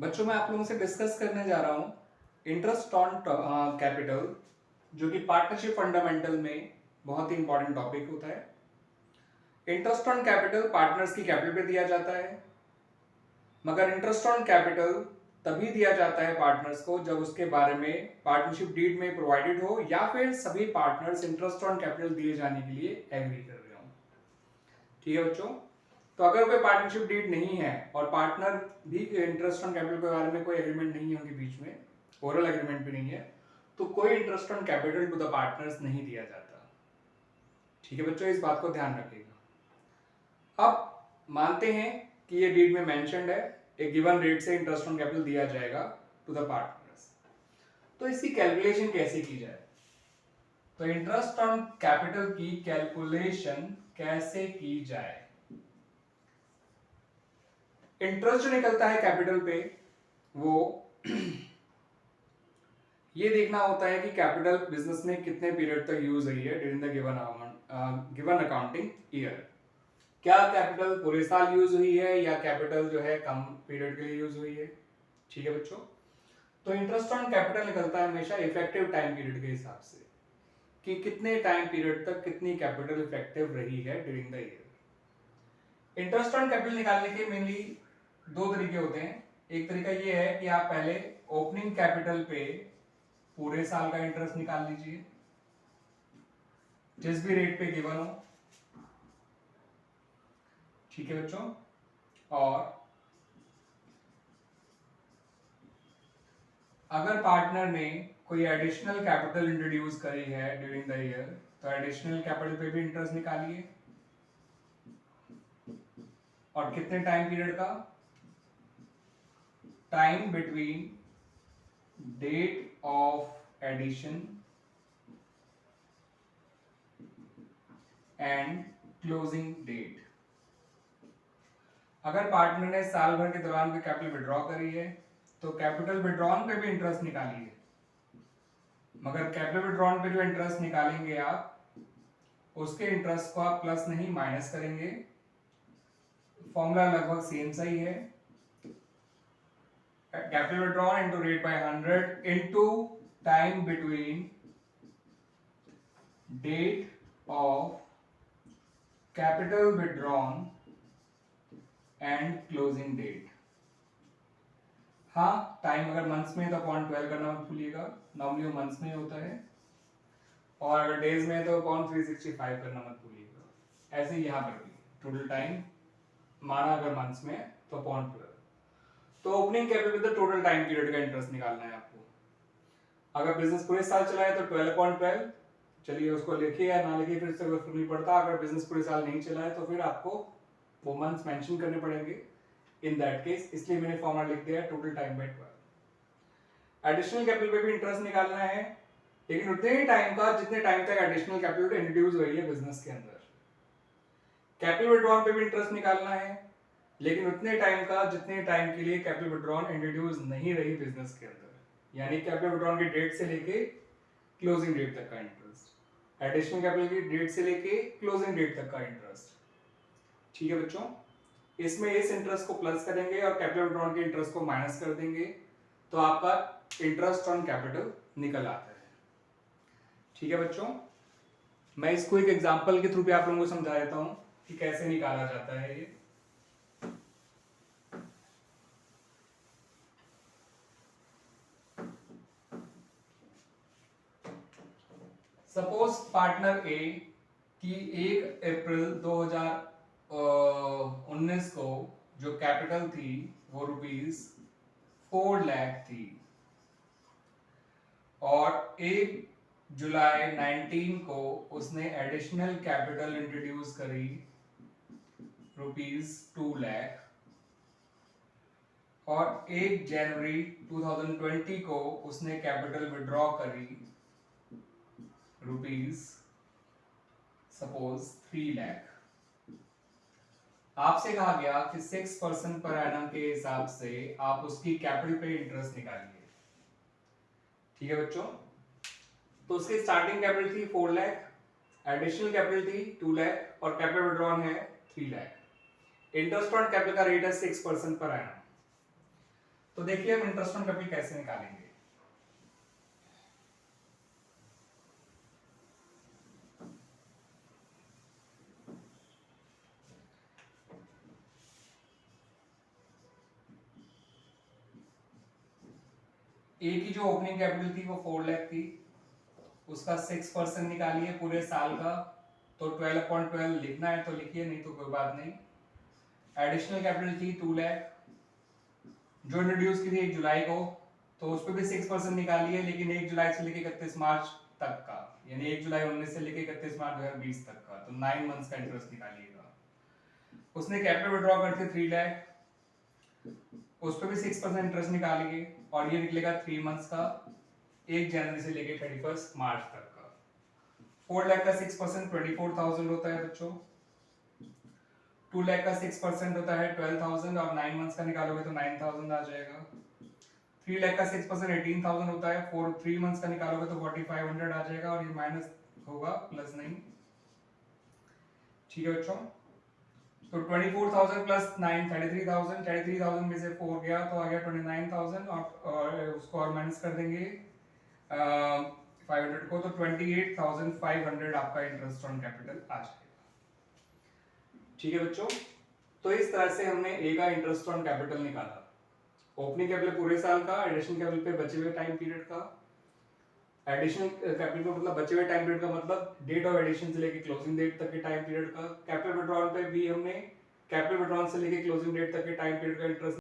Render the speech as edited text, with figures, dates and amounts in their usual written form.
बच्चों मैं आप लोगों से डिस्कस करने जा रहा हूँ इंटरेस्ट ऑन कैपिटल, जो कि पार्टनरशिप फंडामेंटल में बहुत ही इंपॉर्टेंट टॉपिक होता है। इंटरेस्ट ऑन कैपिटल पार्टनर्स की कैपिटल पे दिया जाता है, मगर इंटरेस्ट ऑन कैपिटल तभी दिया जाता है पार्टनर्स को जब उसके बारे में पार्टनरशिप डीड में प्रोवाइडेड हो या फिर सभी पार्टनर्स इंटरेस्ट ऑन कैपिटल दिए जाने के लिए एग्री कर रहे हो। ठीक है बच्चों, तो अगर कोई पार्टनरशिप डीड नहीं है और पार्टनर भी इंटरेस्ट ऑन कैपिटल के बारे में कोई एग्रीमेंट नहीं है उनके बीच में, ओरल एग्रीमेंट भी नहीं है, तो कोई interest on capital to the partners नहीं दिया जाता। ठीक है बच्चों, इस बात को ध्यान रखिएगा। अब मानते हैं कि ये डीड में मेंशन्ड है, एक गिवन रेट से इंटरेस्ट ऑन कैपिटल दिया जाएगा टू द पार्टनर्स। तो इसकी कैलकुलेशन कैसे की जाए? तो इंटरेस्ट ऑन कैपिटल की कैलकुलेशन कैसे की जाए? इंटरेस्ट जो निकलता है कैपिटल पे वो ये देखना होता है कि कैपिटल बिजनेस में कितने पीरियड तक यूज हुई है during the given accounting year. क्या कैपिटल पूरे साल यूज हुई है या कैपिटल जो है कम पीरियड के लिए यूज हुई है। ठीक है बच्चों, तो इंटरेस्ट ऑन कैपिटल निकलता है हमेशा इफेक्टिव टाइम पीरियड के हिसाब से कि कितने टाइम पीरियड तक कितनी कैपिटल इफेक्टिव रही है during the year. Interest on capital निकालने के मेनली दो तरीके होते हैं। एक तरीका ये है कि आप पहले ओपनिंग कैपिटल पे पूरे साल का इंटरेस्ट निकाल लीजिए जिस भी रेट पे गिवन हो। ठीक है बच्चों, और अगर पार्टनर ने कोई एडिशनल कैपिटल इंट्रोड्यूस करी है ड्यूरिंग द ईयर तो एडिशनल कैपिटल पे भी इंटरेस्ट निकालिए। और कितने टाइम पीरियड का? Time between date of addition and closing date. अगर पार्टनर ने साल भर के दौरान कोई कैपिटल विड्रॉ करी है तो कैपिटल विड्रॉन पे भी इंटरेस्ट निकालिए, मगर कैपिटल विड्रॉन पे जो इंटरेस्ट निकालेंगे आप उसके इंटरेस्ट को आप प्लस नहीं माइनस करेंगे। फॉर्मूला लगभग सेम सही है। Capital withdrawn into rate by 100 into time between date of capital withdrawn and closing date. हाँ, टाइम अगर मंथ्स में है तो अपॉन 12 करना मत भूलिएगा, नॉर्मली वो मंथ्स में होता है। और अगर डेज में है तो अपॉन 365 करना मत भूलिएगा। ऐसे ही यहाँ पर भी टोटल टाइम माना अगर मंथ्स में तो अपॉन 12। तो opening capital with the total time period का इंटरेस्ट निकालना है आपको। अगर बिजनेस पूरे साल चला है तो 12/12, चलिए उसको लिखिए या ना लिखिए, फिर से फर्क नहीं पड़ता। अगर बिजनेस पूरे साल नहीं चला है तो फिर आपको वो मंथ्स मेंशन करने पड़ेंगे इन दैट केस, इसलिए मैंने फॉर्मूला लिख दिया है total time by 12। Additional capital पे भी इंटरेस्ट निकालना है, लेकिन उतने ही टाइम का जितने टाइम तक एडिशनल कैपिटल इंट्रोड्यूस हुई है बिजनेस के अंदर। कैपिटल विड्रॉन पे भी इंटरेस्ट निकालना है, लेकिन उतने टाइम का जितने टाइम के लिए कैपिटल विड्रॉन इंट्रोड्यूस नहीं रही बिजनेस के अंदर, यानी कैपिटल विड्रॉन की डेट से लेके क्लोजिंग डेट तक का इंटरेस्ट, एडिशनल कैपिटल की डेट से लेके क्लोजिंग डेट तक का इंटरेस्ट। ठीक है बच्चों, इसमें इस इंटरेस्ट को प्लस करेंगे और कैपिटल विड्रॉन के इंटरेस्ट को माइनस कर देंगे तो आपका इंटरेस्ट ऑन कैपिटल निकल आता है। ठीक है बच्चों, मैं इसको एक एग्जांपल के थ्रू भी आप लोगों को समझा देता हूं कि कैसे निकाला जाता है ये। सपोज पार्टनर ए की 1 अप्रैल 2019 को जो कैपिटल थी वो ₹4 लाख थी, और 1 जुलाई 19 को उसने एडिशनल कैपिटल इंट्रोड्यूस करी ₹2 लाख, और 1 जनवरी 2020 को उसने कैपिटल विड्रॉ करी सपोज 3 लाख। आपसे कहा गया कि 6% पर एनम के हिसाब से आप उसकी कैपिटल पे इंटरेस्ट निकालिए। ठीक है बच्चों, तो उसकी स्टार्टिंग कैपिटल थी 4 लाख, एडिशनल कैपिटल थी 2 लाख और कैपिटल विड्रॉन है 3 लाख। इंटरेस्ट ऑन कैपिटल का रेट है 6% पर एनम। तो देखिए हम इंटरेस्ट ऑन कैपिटल कैसे निकालेंगे। ए की जो ओपनिंग कैपिटल थी वो 4 लाख थी, उसका 6% निकालिए पूरे साल का, तो 12/12 लिखना है तो लिखिए, नहीं तो कोई बात नहीं। एडिशनल कैपिटल थी 2 लाख जो इंट्रोड्यूस की थी 1 जुलाई को, तो उस पर भी 6% निकालिए, लेकिन 1 जुलाई से लेकर 31 मार्च तक का, यानी 1 जुलाई 19 से लेकर 31 मार्च 2020 तक का, तो 9 मंथ्स का इंटरेस्ट निकालिएगा। उसने कैपिटल विड्रॉ करते 3 लाख, उस पर भी 6% इंटरेस्ट निकालिए, और ये निकलेगा 3 मंथ्स का, 1 जनवरी से लेकर 31 मार्च तक का। 4 लाख का 6% 24,000 होता है बच्चों, 2 लाख का 6% होता है 12,000, और 9 मंथ्स का निकालोगे तो 9,000 आ जाएगा। 3 लाख का 6% 18,000 होता है, 3 मंथ्स का निकालोगे तो 4,500 आ जाएगा, और ये माइनस होगा, प्लस नहीं। ठीक है बच्चों, तो 24,000 प्लस 9 33,000, 33,000 में से 4 गया तो आ गया 29,000, और उसको और माइनस कर देंगे 500 को, तो 28,500 आपका इंटरेस्ट ऑन कैपिटल आ जाएगा। ठीक है बच्चों, तो इस तरह से हमने ए का इंटरेस्ट ऑन कैपिटल निकाला। ओपनिंग कैपिटल पूरे साल का, एडिशनल कैपिटल पे बचे हुए टाइम पीरियड का। एडिशनल कैपिटल का मतलब बचे हुए टाइम पीरियड का मतलब डेट ऑफ एडिशन से लेके क्लोजिंग डेट तक के टाइम पीरियड का। कैपिटल विड्रॉल पे भी हमने कैपिटल विड्रॉल से लेके क्लोजिंग डेट तक के टाइम पीरियड का इंटरेस्ट